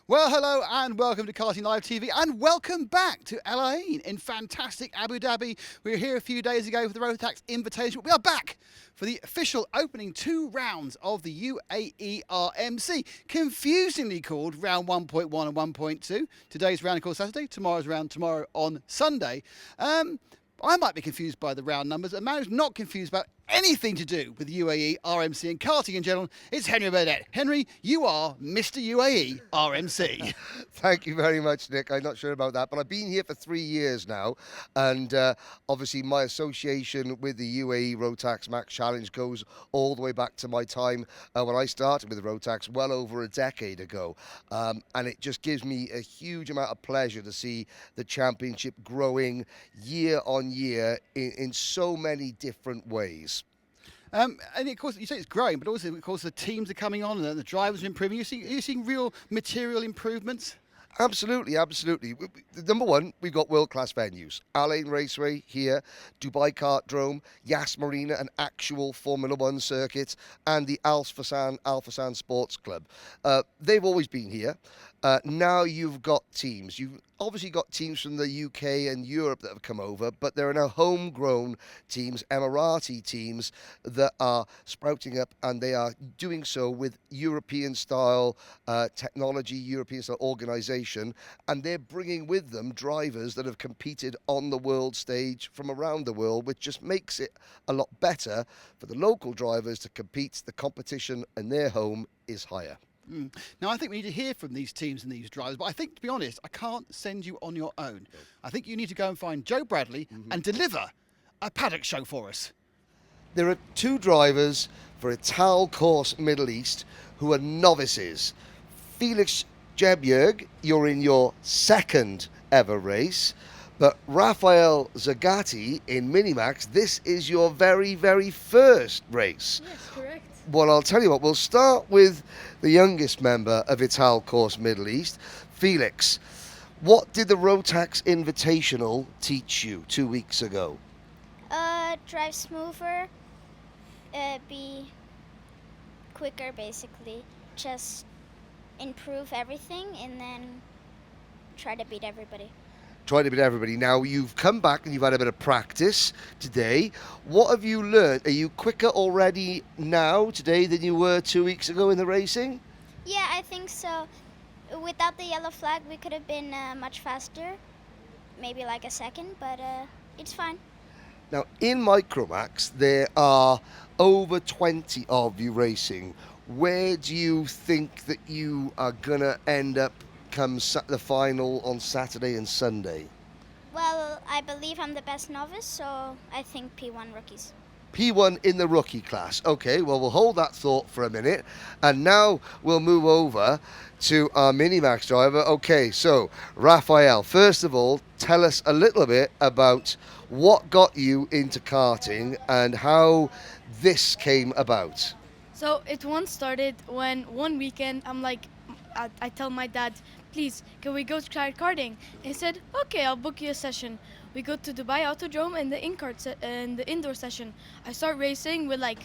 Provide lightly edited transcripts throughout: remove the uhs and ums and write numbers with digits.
Well, hello and welcome to Karting Live TV and welcome back to Al Ain in fantastic Abu Dhabi. We were here a few days ago for the Rotax Invitational. We are back for the official opening 2 rounds of the UAE RMC, confusingly called round 1.1 and 1.2. Today's round, of course, Saturday, tomorrow's round tomorrow on Sunday. I might be confused by the round numbers. A man who's not confused about anything to do with UAE, RMC and karting in general, it's Henry Burdett. Henry, you are Mr. UAE RMC. Thank you very much, Nick. I'm not sure about that, but I've been here for 3 years now, and obviously my association with the UAE Rotax Max Challenge goes all the way back to my time when I started with the Rotax well over a decade ago, and it just gives me a huge amount of pleasure to see the championship growing year on year in so many different ways. And of course, you say it's growing, but also, of course, the teams are coming on and the drivers are improving. Are you seeing real material improvements? Absolutely, absolutely. Number one, we've got world-class venues. Al Ain Raceway here, Dubai Kartdrome, Yas Marina, an actual Formula One circuit, and the Al Fassan Sports Club. They've always been here. Now you've got teams. You've obviously got teams from the UK and Europe that have come over, but there are now homegrown teams, Emirati teams, that are sprouting up, and they are doing so with European-style technology, European-style organisation, and they're bringing with them drivers that have competed on the world stage from around the world, which just makes it a lot better for the local drivers to compete. The competition in their home is higher. Now, I think we need to hear from these teams and these drivers, but I think, to be honest, I can't send you on your own. No. I think you need to go and find Joe Bradley and deliver a paddock show for us. There are 2 drivers for Ital Course Middle East who are novices. Felix Jebjerg, you're in your 2nd ever race, but Rafael Zagati in Minimax, this is your very, very first race. Yes, correct. Well, I'll tell you what, we'll start with the youngest member of Ital Course Middle East, Felix. What did the Rotax Invitational teach you 2 weeks ago? Drive smoother, be quicker basically. Just improve everything and then try to beat everybody. Try to beat everybody. Now, you've come back and you've had a bit of practice today. What have you learned? Are you quicker already now, today, than you were 2 weeks ago in the racing? Yeah, I think so. Without the yellow flag, we could have been much faster. Maybe like a second, but it's fine. Now, in Micromax, there are over 20 of you racing. Where do you think that you are going to end up come the final on Saturday and Sunday? Well, I believe I'm the best novice, so I think P1 rookies. P1 in the rookie class. Okay, well, we'll hold that thought for a minute. And now we'll move over to our Minimax driver. Okay, so Rafael, first of all, tell us a little bit about what got you into karting and how this came about. So it once started when one weekend I tell my dad, please, can we go try karting? He said, okay, I'll book you a session. We go to Dubai Autodrome and the indoor session. I start racing with like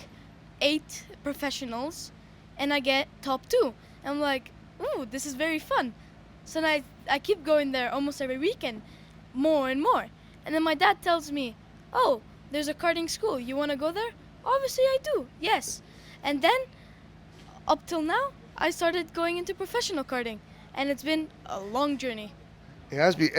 8 professionals and I get top 2. I'm like, ooh, this is very fun. So then I keep going there almost every weekend, more and more. And then my dad tells me, oh, there's a karting school. You want to go there? Obviously I do, yes. And then up till now, I started going into professional karting, and it's been a long journey. It has been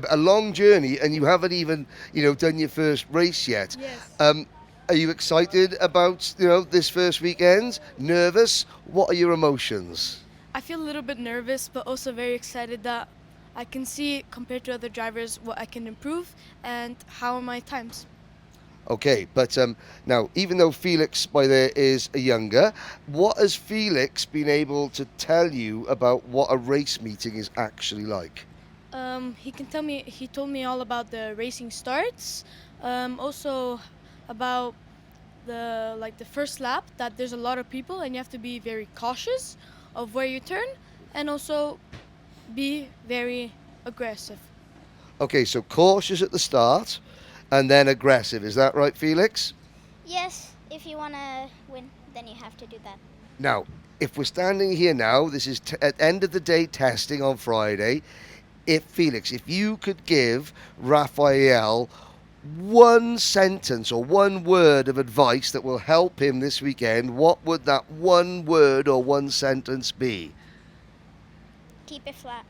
a long journey, and you haven't even, done your first race yet. Yes. Are you excited about, this first weekend? Nervous? What are your emotions? I feel a little bit nervous, but also very excited that I can see, compared to other drivers, what I can improve and how are my times. Okay, but now, even though Felix by there is a younger, what has Felix been able to tell you about what a race meeting is actually like? He told me all about the racing starts, also about the first lap, that there's a lot of people and you have to be very cautious of where you turn and also be very aggressive. Okay, so cautious at the start and then aggressive. Is that right, Felix? Yes, if you want to win, then you have to do that. Now, if we're standing here now, this is at end of the day testing on Friday. If Felix, if you could give Raphael one sentence or one word of advice that will help him this weekend, what would that one word or one sentence be? Keep it flat.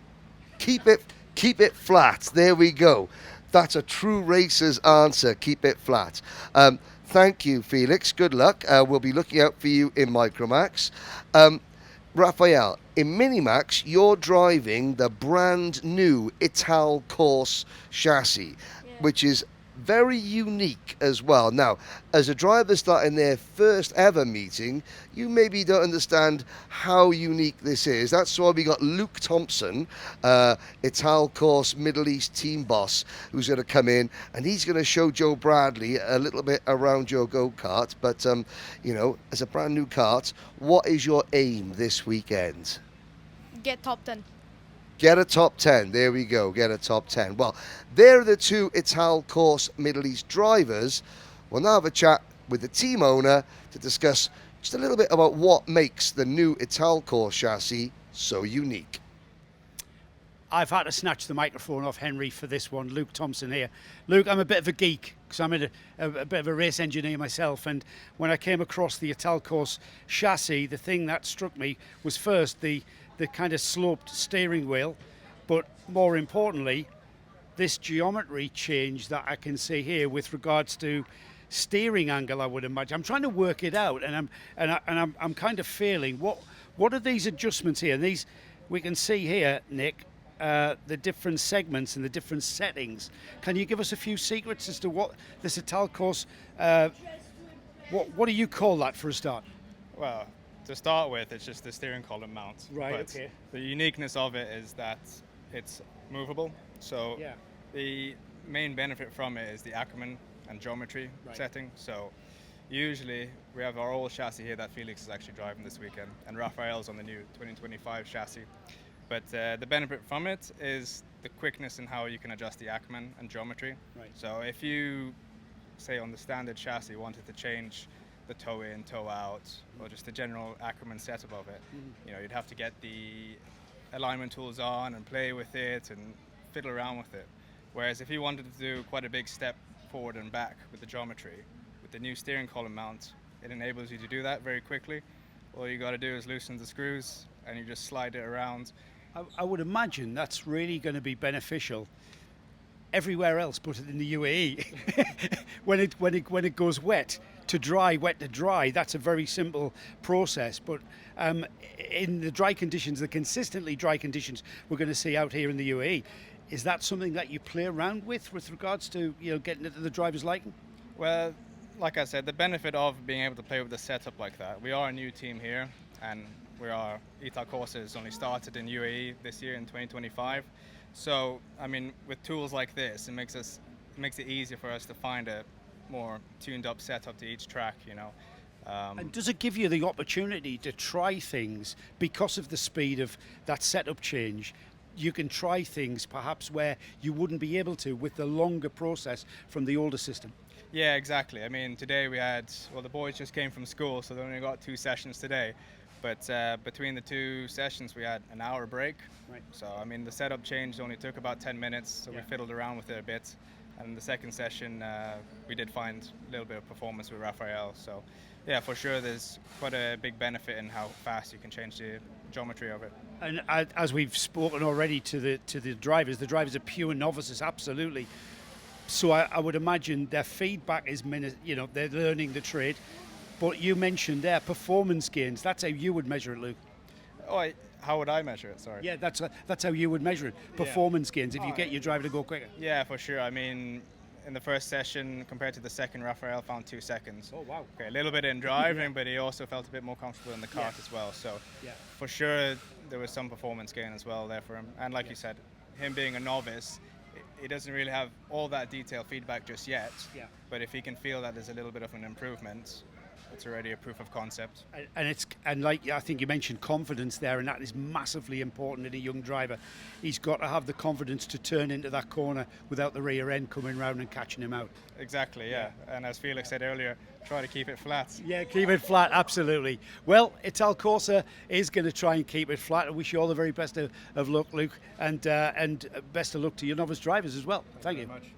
Keep it flat. There we go. That's a true racer's answer. Keep it flat. Thank you, Felix. Good luck. We'll be looking out for you in Micromax. Raphael, in Minimax, you're driving the brand new Ital Course chassis, which is very unique as well. Now, as a driver starting their first ever meeting, you maybe don't understand how unique this is. That's why we got Luke Thompson, Ital Course Middle East team boss, who's going to come in, and he's going to show Joe Bradley a little bit around your go-kart. But, you know, as a brand new kart, what is your aim this weekend? Get top 10. Get a top 10. There we go. Get a top 10. Well, there are the two Ital Course Middle East drivers. We'll now have a chat with the team owner to discuss just a little bit about what makes the new Ital Course chassis so unique. I've had to snatch the microphone off Henry for this one. Luke Thompson here. Luke, I'm a bit of a geek because I'm a bit of a race engineer myself. And when I came across the Ital Course chassis, the thing that struck me was first the kind of sloped steering wheel, but more importantly, this geometry change that I can see here with regards to steering angle. I would imagine I'm trying to work it out, and I'm kind of feeling what are these adjustments here? And these we can see here, Nick, the different segments and the different settings. Can you give us a few secrets as to what this Ital Course? What do you call that for a start? Well, to start with, it's just the steering column mount. Right, but okay. The uniqueness of it is that it's movable. So Yeah. the main benefit from it is the Ackerman and geometry Right. setting. So usually we have our old chassis here that Felix is actually driving this weekend, and Raphael's on the new 2025 chassis. But the benefit from it is the quickness in how you can adjust the Ackerman and geometry. Right. So if you, say on the standard chassis, wanted to change the toe in, toe out, or just the general Ackerman setup of it, you know, you'd have to get the alignment tools on and play with it and fiddle around with it. Whereas if you wanted to do quite a big step forward and back with the geometry, with the new steering column mount, it enables you to do that very quickly. All you got to do is loosen the screws and you just slide it around. I would imagine that's really going to be beneficial everywhere else but in the UAE. when it goes wet to dry, that's a very simple process. But in the dry conditions, the consistently dry conditions we're going to see out here in the UAE, is that something that you play around with regards to, you know, getting it to the driver's liking? Well, like I said, the benefit of being able to play with a setup like that, we are a new team here, and Ital courses only started in UAE this year in 2025. So, I mean, with tools like this, it makes it easier for us to find a more tuned up setup to each track, you know. And does it give you the opportunity to try things because of the speed of that setup change? You can try things perhaps where you wouldn't be able to with the longer process from the older system. Yeah, exactly. I mean, today we had, well, the boys just came from school, so they only got 2 sessions today. But between the 2 sessions, we had an hour break. Right. So, I mean, the setup change only took about 10 minutes, so we fiddled around with it a bit. And the second session, we did find a little bit of performance with Raphael. So, yeah, for sure, there's quite a big benefit in how fast you can change the geometry of it. And as we've spoken already to the drivers are pure novices, absolutely. So I would imagine their feedback is, you know, they're learning the trade. But you mentioned their performance gains. That's how you would measure it, Luke. Oh, how would I measure it? Sorry. Yeah, that's how you would measure it. Performance gains, if you get your driver to go quicker. Yeah, for sure. I mean, in the first session compared to the second, Raphael found 2 seconds. Oh, wow. Okay, a little bit in driving, but he also felt a bit more comfortable in the kart as well. So, for sure, there was some performance gain as well there for him. And like you said, him being a novice, he doesn't really have all that detailed feedback just yet. Yeah. But if he can feel that there's a little bit of an improvement, it's already a proof of concept. And like I think you mentioned confidence there, and that is massively important in a young driver. He's got to have the confidence to turn into that corner without the rear end coming round and catching him out. Exactly, yeah. And as Felix said earlier, try to keep it flat. Yeah, keep it flat, absolutely. Well, Ital Corsa is going to try and keep it flat. I wish you all the very best of luck, Luke, and best of luck to your novice drivers as well. Thank you. Very much.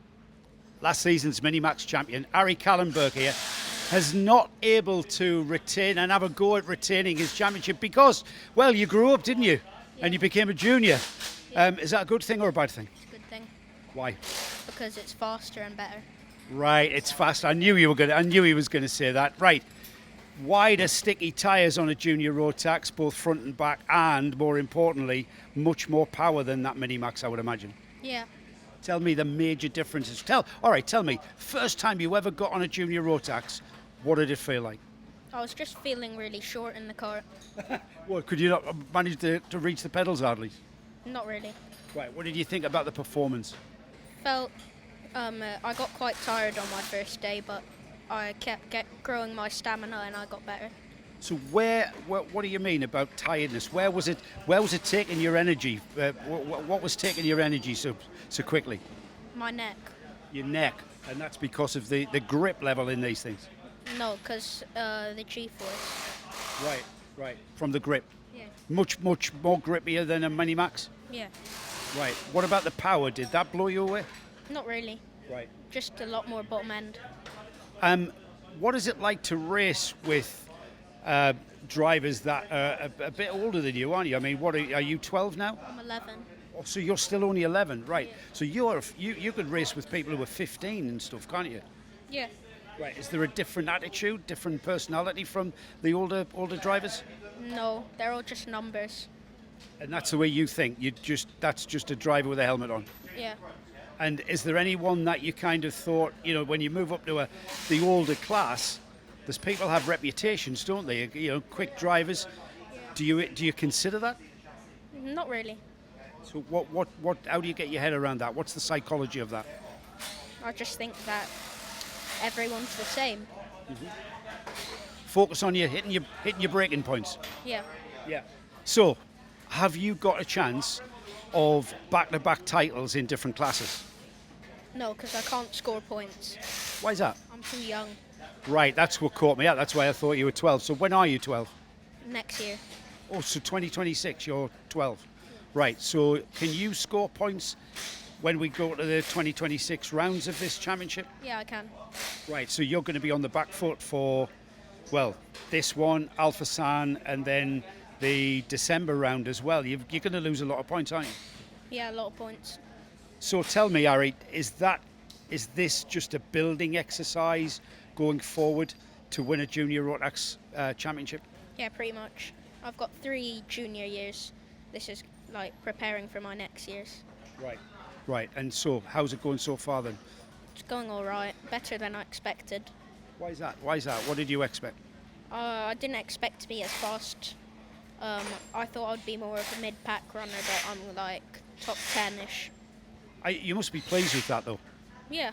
Last season's Minimax champion, Ari Kallenberg here, has not able to retain and have a go at retaining his championship because, well, you grew up, didn't you? Yeah. And you became a junior. Is that a good thing or a bad thing? It's a good thing Why? because it's faster and better. Right, it's fast. I knew he was going to say that. Right. Wider, sticky tyres on a junior road tax, both front and back, and more importantly, much more power than that Minimax, I would imagine. Yeah. Tell me the major differences. Tell me, first time you ever got on a junior road tax, what did it feel like? I was just feeling really short in the car. Well, could you not manage to reach the pedals hardly? Not really. Right, what did you think about the performance? Felt I got quite tired on my first day, but I kept growing my stamina and I got better. So what do you mean about tiredness? Where was it taking your energy? What was taking your energy so quickly? My neck. Your neck, and that's because of the grip level in these things. No, because the G-force. Right. From the grip. Yeah. Much more grippier than a Minimax. Yeah. Right. What about the power? Did that blow you away? Not really. Right. Just a lot more bottom end. What is it like to race with drivers that are a bit older than you, aren't you? I mean, are you 12 now? I'm 11. Oh, so you're still only 11, right? Yeah. So you could race with people who are 15 and stuff, can't you? Yeah. Right. Is there a different attitude, different personality from the older drivers? No, they're all just numbers. And that's the way you think. That's just a driver with a helmet on. Yeah. And is there anyone that you kind of thought, when you move up to the older class, there's people have reputations, don't they? Quick drivers. Yeah. Do you consider that? Not really. So what? How do you get your head around that? What's the psychology of that? I just think that everyone's the same. Focus on hitting your braking points. Yeah. Yeah. So, have you got a chance of back-to-back titles in different classes? No, because I can't score points. Why is that? I'm too young. Right, that's what caught me out. That's why I thought you were 12. So when are you 12? Next year. Oh, so 2026, you're 12. Right, so can you score points when we go to the 2026 rounds of this championship? Yeah, I can. Right, so you're going to be on the back foot for, well, this one, Alpha San, and then the December round as well. You're going to lose a lot of points, aren't you? Yeah, a lot of points. So tell me, Ari, is this just a building exercise going forward to win a junior Rotax championship? Yeah, pretty much. I've got 3 junior years. This is like preparing for my next years. Right. And so, how's it going so far then? It's going all right. Better than I expected. Why is that? What did you expect? I didn't expect to be as fast. I thought I'd be more of a mid-pack runner, but I'm like top 10-ish. You must be pleased with that, though. Yeah,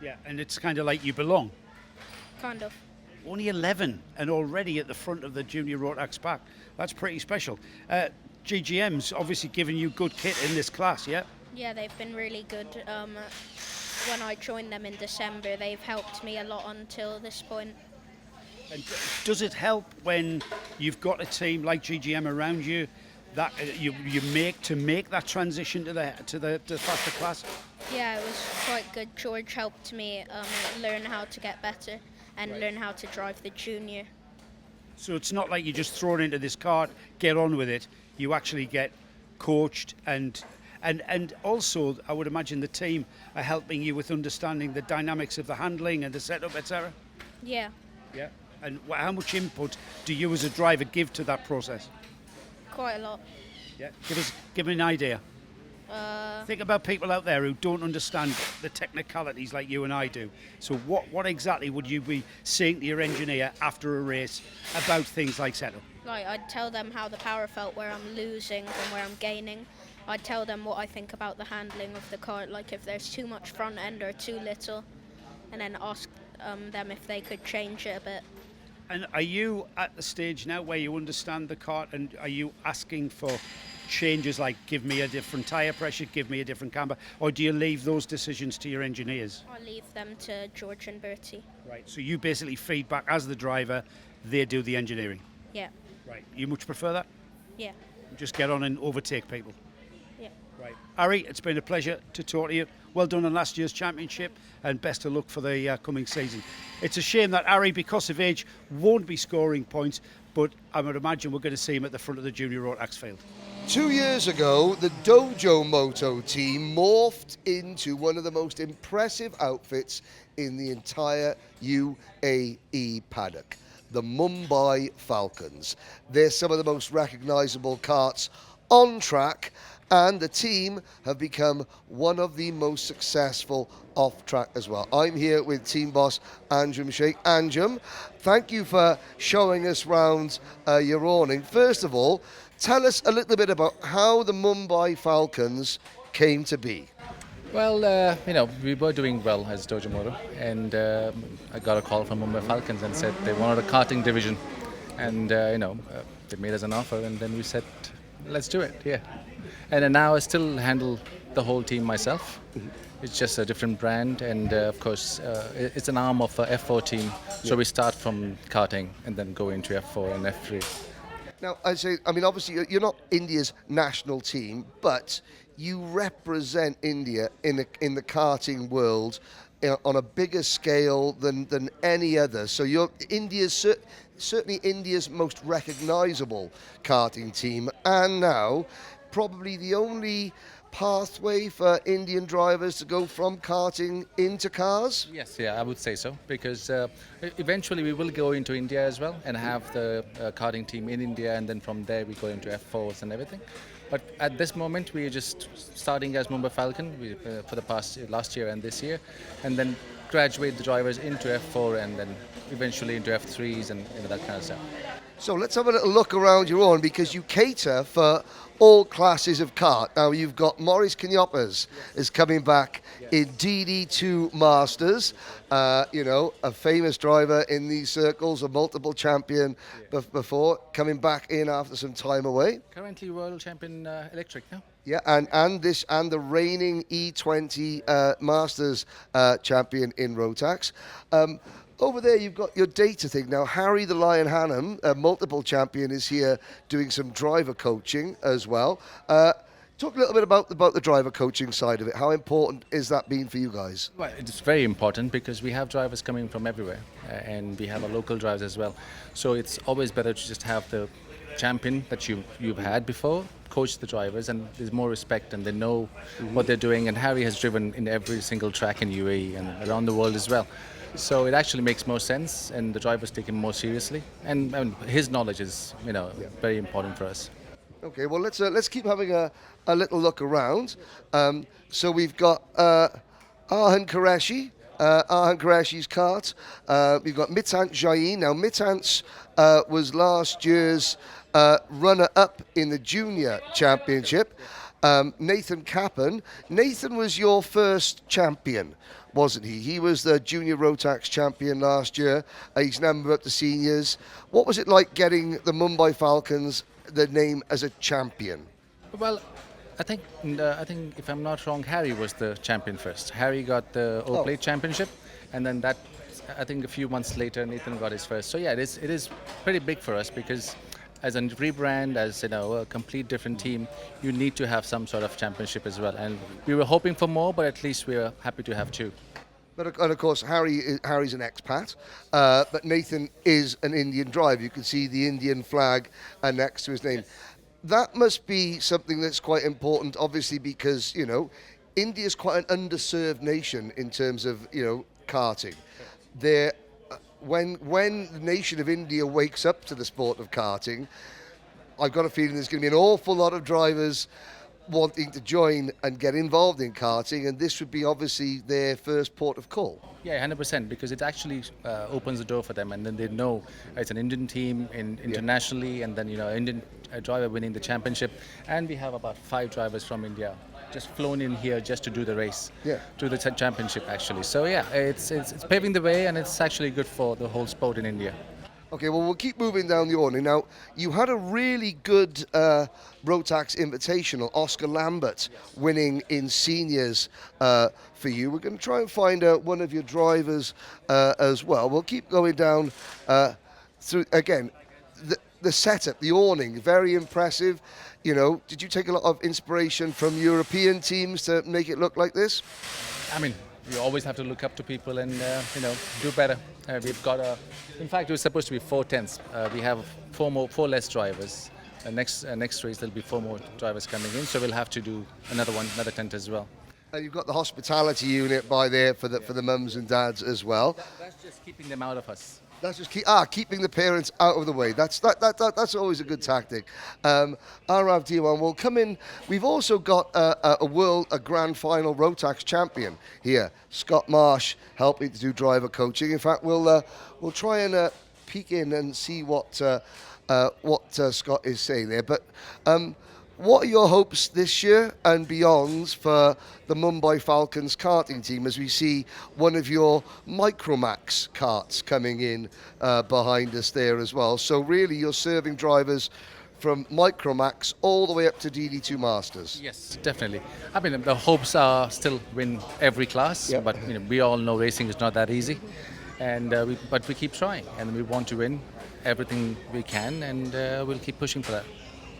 Yeah. And it's kind of like you belong. kind of. Only 11 and already at the front of the junior Rotax pack. That's pretty special. GGM's obviously giving you good kit in this class, yeah? Yeah, they've been really good. When I joined them in December, they've helped me a lot until this point. And does it help when you've got a team like GGM around you that you make that transition to the faster class? Yeah, it was quite good. George helped me learn how to get better and learn how to drive the junior. So it's not like you just throw it into this cart, get on with it. You actually get coached and also I would imagine the team are helping you with understanding the dynamics of the handling and the setup, etc. Yeah, Yeah. And how much input do you as a driver give to that process? quite a lot. Yeah. Give me an idea. Think about people out there who don't understand the technicalities like you and I do. So what exactly would you be saying to your engineer after a race about things like setup? Like, I'd tell them how the power felt where I'm losing and where I'm gaining. I'd tell them what I think about the handling of the car, like if there's too much front end or too little, and then ask them if they could change it a bit. And are you at the stage now where you understand the kart, and are you asking for changes like give me a different tyre pressure, give me a different camber, or do you leave those decisions to your engineers? I leave them to George and Bertie. Right, so you basically feedback as the driver, they do the engineering. Yeah, Right, you much prefer that? yeah, Just get on and overtake people. yeah. Right. Harry, it's been a pleasure to talk to you. Well done on last year's championship, and best of luck for the coming season. It's a shame that Harry, because of age, won't be scoring points, but I would imagine we're going to see him at the front of the junior Rotax field. 2 years ago, the Dojo Moto team morphed into one of the most impressive outfits in the entire UAE paddock, the Mumbai Falcons. They're some of the most recognisable karts on track, and the team have become one of the most successful off track as well. I'm here with team boss Anjum Sheikh. Anjum, thank you for showing us round your awning. First of all, tell us a little bit about how the Mumbai Falcons came to be. Well, we were doing well as Dojo Moto, and I got a call from Mumbai Falcons and said they wanted a karting division, and they made us an offer, and then we said, let's do it, yeah. And then now I still handle the whole team myself. It's just a different brand, and of course, it's an arm of a F4 team. So we start from karting and then go into F4 and F3. Now, obviously, you're not India's national team, but you represent India in the karting world on a bigger scale than any other. So you're certainly India's most recognisable karting team, and now probably the only pathway for Indian drivers to go from karting into cars? Yes, yeah, I would say so, because eventually we will go into India as well and have the karting team in India, and then from there we go into F4s and everything. But at this moment we are just starting as Mumbai Falcon for the last year and this year, and then graduate the drivers into F4 and then eventually into F3s and that kind of stuff. So let's have a little look around your own, because you cater for all classes of kart. Now you've got Maurice Canyopas is coming back in DD2 Masters, a famous driver in these circles, a multiple champion before, coming back in after some time away. Currently world champion electric now. Yeah, and the reigning E20 Masters champion in Rotax. Over there, you've got your data thing. Now, Harry the Lion Hannum, a multiple champion, is here doing some driver coaching as well. Talk a little bit about the driver coaching side of it. How important is that been for you guys? Well, it's very important because we have drivers coming from everywhere, and we have our local drivers as well. So it's always better to just have the champion that you've had before coach the drivers, and there's more respect and they know what they're doing. And Harry has driven in every single track in UAE and around the world as well. So it actually makes more sense, and the drivers take him more seriously. And his knowledge is, very important for us. Okay, well let's keep having a little look around. So we've got Arhan Qureshi's kart. We've got Mitant Jain. Now Mitant was last year's runner-up in the junior championship. Nathan Kappen. Nathan was your first champion, wasn't he? He was the junior Rotax champion last year. He's now moved up to seniors. What was it like getting the Mumbai Falcons the name as a champion? Well, I think if I'm not wrong, Harry was the champion first. Harry got the O-Plate championship, and then I think a few months later, Nathan got his first. So yeah, it is pretty big for us, because as a rebrand, as a complete different team, you need to have some sort of championship as well. And we were hoping for more, but at least we were happy to have two. And of course, Harry's an expat, but Nathan is an Indian driver. You can see the Indian flag next to his name. Yes. That must be something that's quite important, obviously, because India's quite an underserved nation in terms of karting. When the nation of India wakes up to the sport of karting, I've got a feeling there's going to be an awful lot of drivers wanting to join and get involved in karting, and this would be obviously their first port of call. Yeah, 100%, because it actually opens the door for them, and then they know it's an Indian team internationally, and then Indian driver winning the championship, and we have about 5 drivers from India just flown in here just to do the race, to the championship actually. So yeah, it's paving the way, and it's actually good for the whole sport in India. Okay, well, we'll keep moving down the order. Now, you had a really good Rotax Invitational, Oscar Lambert, winning in seniors for you. We're going to try and find out one of your drivers as well. We'll keep going down through, again, the setup, the awning, very impressive. You know, did you take a lot of inspiration from European teams to make it look like this? I mean, you always have to look up to people and do better. We've got in fact, it was supposed to be 4 tenths. We have four less drivers. Next race there'll be 4 more drivers coming in, so we'll have to do another tent as well. And you've got the hospitality unit by there for the mums and dads as well. That's just keeping them out of us. That's just keeping the parents out of the way. That's always a good tactic. R1.1 will come in. We've also got a grand final Rotax champion here, Scott Marsh, helping to do driver coaching. In fact, we'll try and peek in and see what Scott is saying there. But what are your hopes this year and beyond for the Mumbai Falcons karting team as we see one of your Micromax karts coming in behind us there as well? So really you're serving drivers from Micromax all the way up to DD2 Masters. Yes, definitely. I mean, the hopes are still win every class, Yep. but we all know racing is not that easy, and but we keep trying, and we want to win everything we can, and we'll keep pushing for that.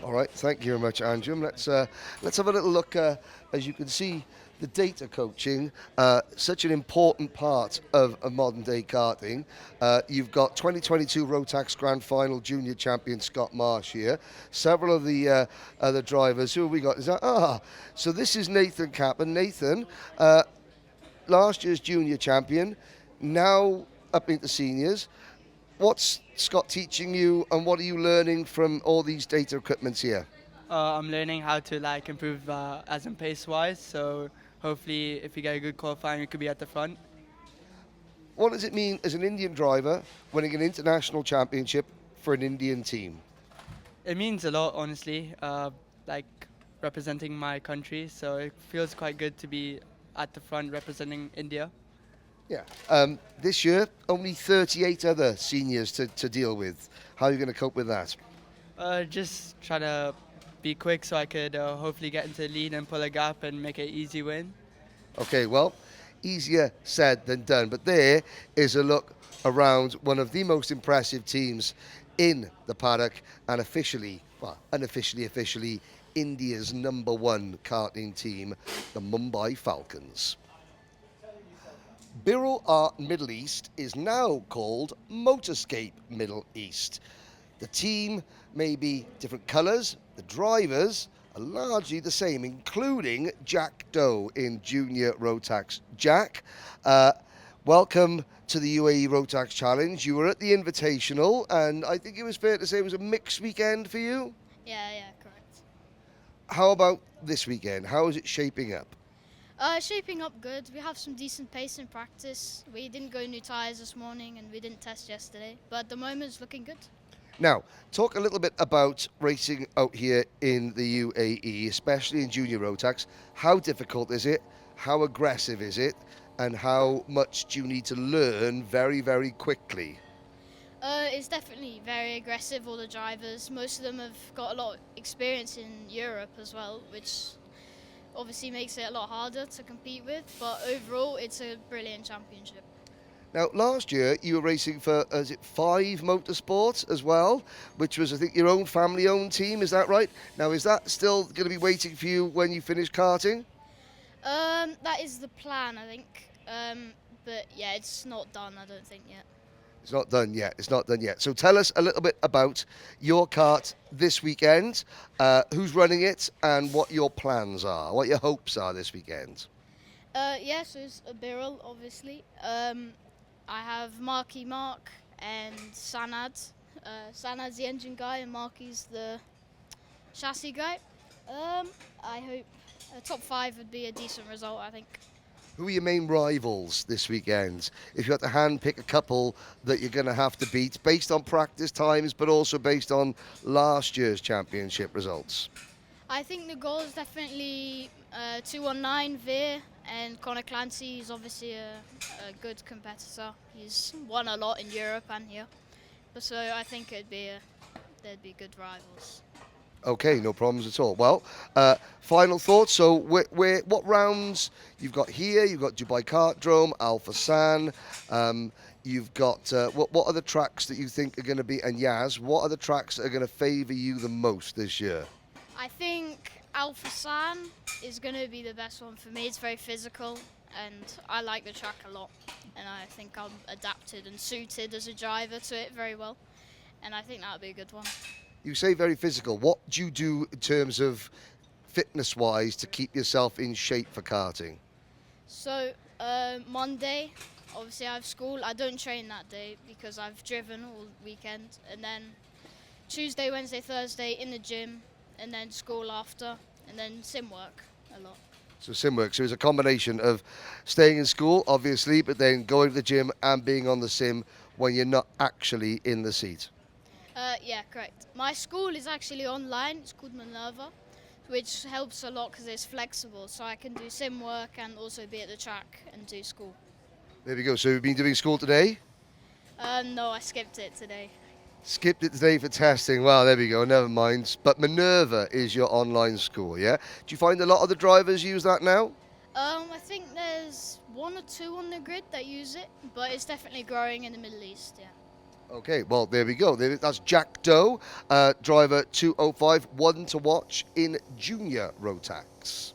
All right, thank you very much, Andrew. Let's have a little look. As you can see, the data coaching, such an important part of modern day karting. You've got 2022 Rotax Grand Final Junior Champion Scott Marsh here. Several of the other drivers. Who have we got? So this is Nathan Capper. Nathan, last year's Junior Champion, now up into seniors. What's Scott teaching you, and what are you learning from all these data equipments here? I'm learning how to improve as in pace wise. So hopefully, if we get a good qualifying, we could be at the front. What does it mean as an Indian driver winning an international championship for an Indian team? It means a lot, honestly. Representing my country, so it feels quite good to be at the front representing India. Yeah. This year, only 38 other seniors to deal with. How are you going to cope with that? Just try to be quick so I could hopefully get into the lead and pull a gap and make an easy win. Okay, well, easier said than done. But there is a look around one of the most impressive teams in the paddock and unofficially, India's #1 karting team, the Mumbai Falcons. Birrell Art Middle East is now called Motorscape Middle East. The team may be different colours, the drivers are largely the same, including Jack Doe in Junior Rotax. Jack, welcome to the UAE Rotax Challenge. You were at the Invitational, and I think it was fair to say it was a mixed weekend for you. Yeah, correct. How about this weekend? How is it shaping up? Shaping up good. We have some decent pace in practice. We didn't go new tyres this morning and we didn't test yesterday, but at the moment it's looking good. Now, talk a little bit about racing out here in the UAE, especially in Junior Rotax. How difficult is it? How aggressive is it? And how much do you need to learn very, very quickly? It's definitely very aggressive, all the drivers. Most of them have got a lot of experience in Europe as well, which obviously makes it a lot harder to compete with, but overall it's a brilliant championship. Now, last year you were racing for, is it 5 Motorsports as well, which was, I think, your own family-owned team, is that right? Now, is that still going to be waiting for you when you finish karting? That is the plan, I think, but yeah, it's not done, I don't think, yet. It's not done yet. So tell us a little bit about your kart this weekend, who's running it, and what your plans are, what your hopes are this weekend. So it's a Birrell, obviously. I have Marky Mark and Sanad. Sanad's the engine guy and Marky's the chassis guy. I hope a top 5 would be a decent result, I think. Who are your main rivals this weekend? If you had to hand-pick a couple that you're going to have to beat, based on practice times, but also based on last year's championship results. I think the goal is definitely 219 Veer, and Connor Clancy is obviously a good competitor. He's won a lot in Europe and here. So I think there'd be good rivals. Okay, no problems at all. Well, final thoughts. So, what rounds you've got here? You've got Dubai Kartdrome, Al Fassan. You've got what are the tracks that you think are going to be? And Yaz, what are the tracks that are going to favour you the most this year? I think Al Fassan is going to be the best one for me. It's very physical, and I like the track a lot. And I think I'm adapted and suited as a driver to it very well. And I think that would be a good one. You say very physical. What do you do in terms of fitness-wise to keep yourself in shape for karting? So Monday, obviously I have school. I don't train that day because I've driven all weekend. And then Tuesday, Wednesday, Thursday in the gym, and then school after, and then sim work a lot. So sim work. So it's a combination of staying in school, obviously, but then going to the gym and being on the sim when you're not actually in the seat. Yeah, correct. My school is actually online. It's called Minerva, which helps a lot because it's flexible. So I can do sim work and also be at the track and do school. There we go. So you've been doing school today? No, I skipped it today. Skipped it today for testing. Well, there we go. Never mind. But Minerva is your online school, yeah? Do you find a lot of the drivers use that now? I think there's 1 or 2 on the grid that use it, but it's definitely growing in the Middle East, yeah. Okay, well, there we go. That's Jack Doe, driver 205, one to watch in junior Rotax.